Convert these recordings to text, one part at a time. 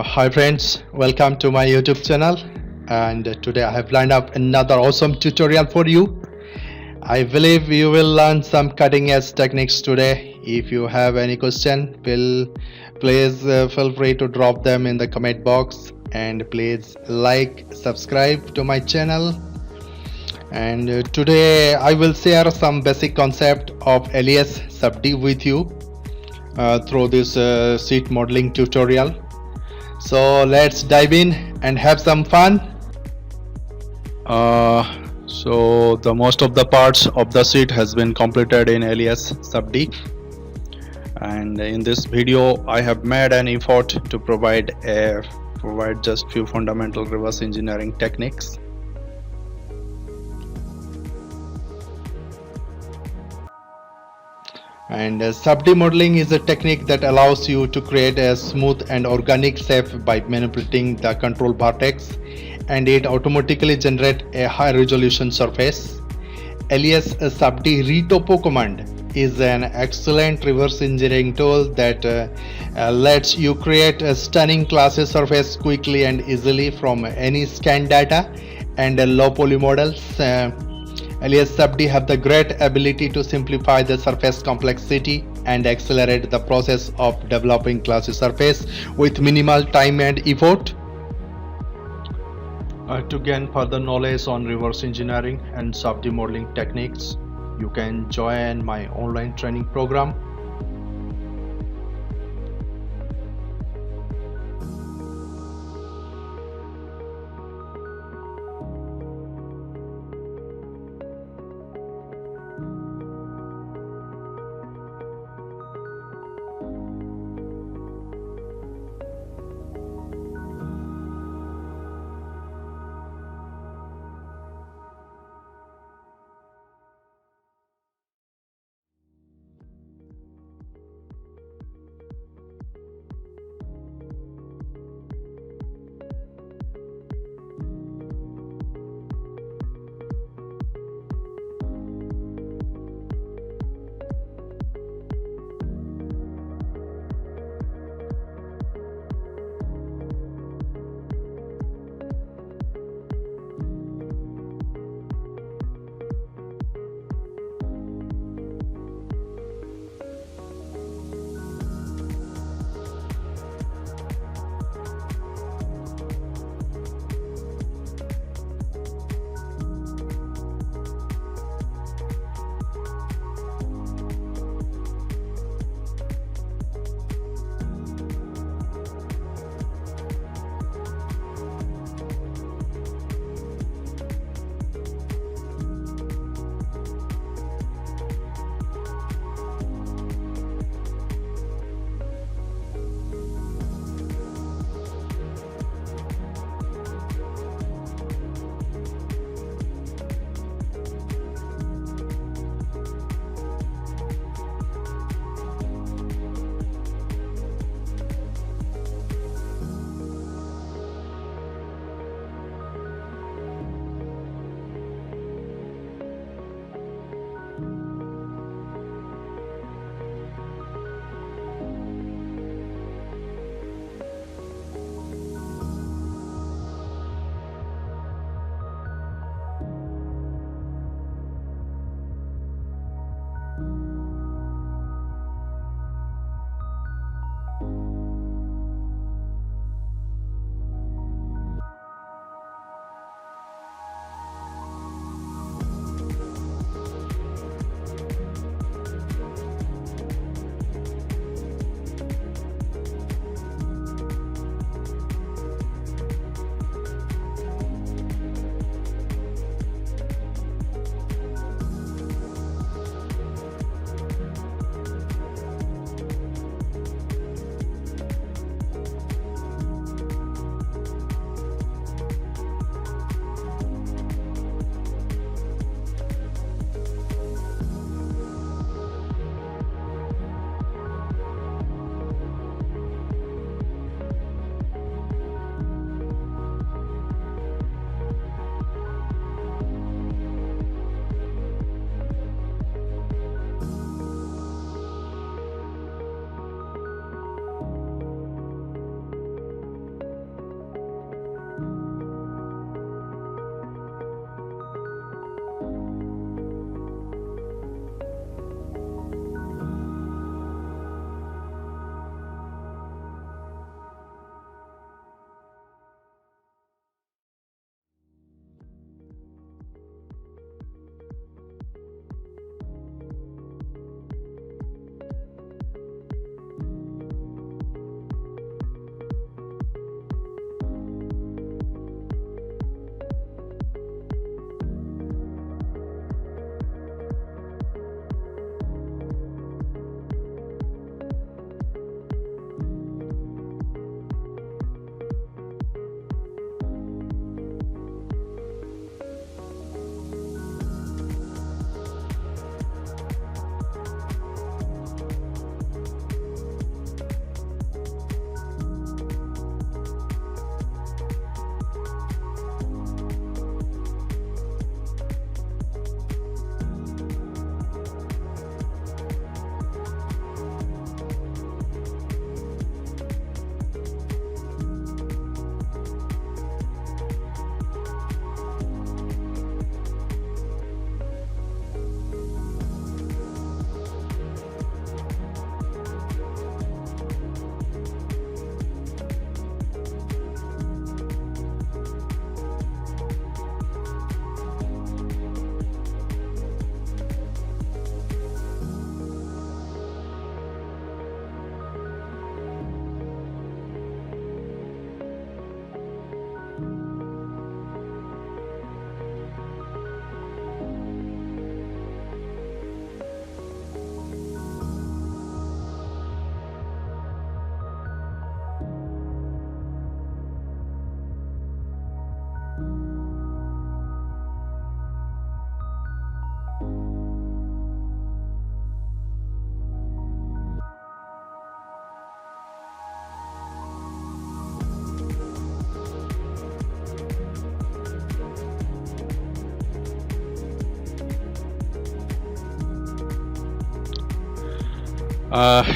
Hi friends, welcome to my YouTube channel, and today I have lined up another awesome tutorial for you. I believe you will learn some cutting edge techniques today. If you have any question, please feel free to drop them in the comment box, and please like, subscribe to my channel. And today I will share some basic concept of Alias Subd with you through this sheet modeling tutorial. So let's dive in and have some fun. So the most of the parts of the sheet has been completed in Alias Subd, and in this video I have made an effort to provide just few fundamental reverse engineering techniques. And Subd modeling is a technique that allows you to create a smooth and organic shape by manipulating the control vertex, and it automatically generates a high resolution surface. Alias Subd Retopo command is an excellent reverse engineering tool that lets you create a stunning class surface quickly and easily from any scanned data and low poly models. Alias Subd have the great ability to simplify the surface complexity and accelerate the process of developing class surface with minimal time and effort. To gain further knowledge on reverse engineering and Subd modeling techniques, you can join my online training program.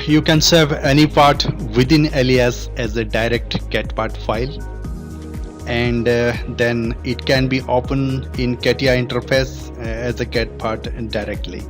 You can save any part within Alias as a direct get part file, and then it can be opened in Catia interface as a get part directly.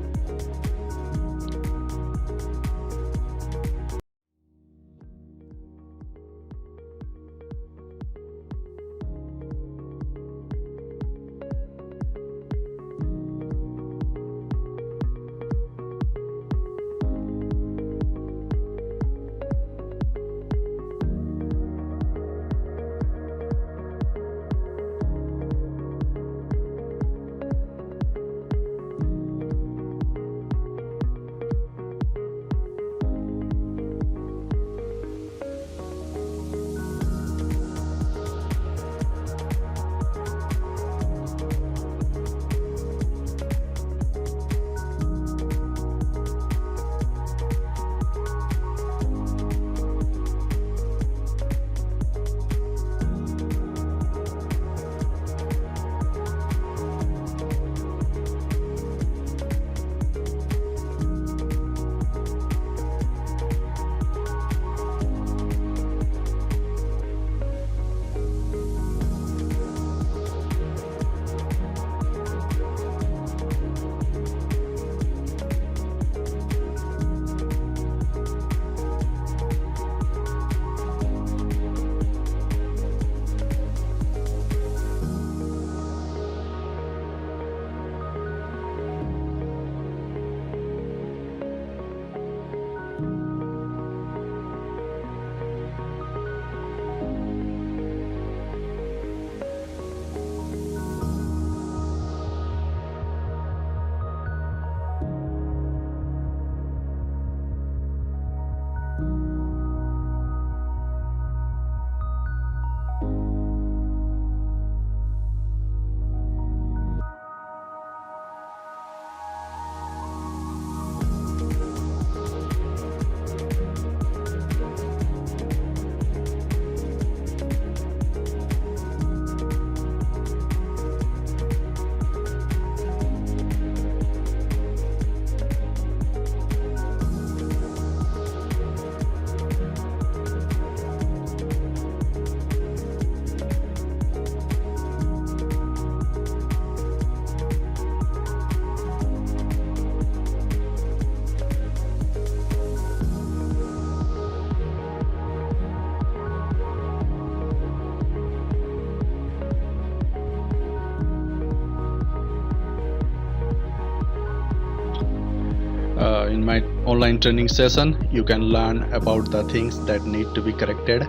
In my online training session, you can learn about the things that need to be corrected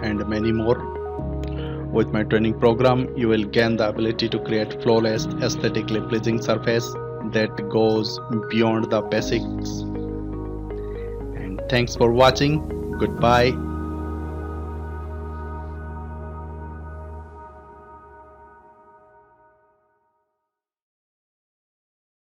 and many more. With my training program, you will gain the ability to create flawless, aesthetically pleasing surface that goes beyond the basics. And thanks for watching. Goodbye.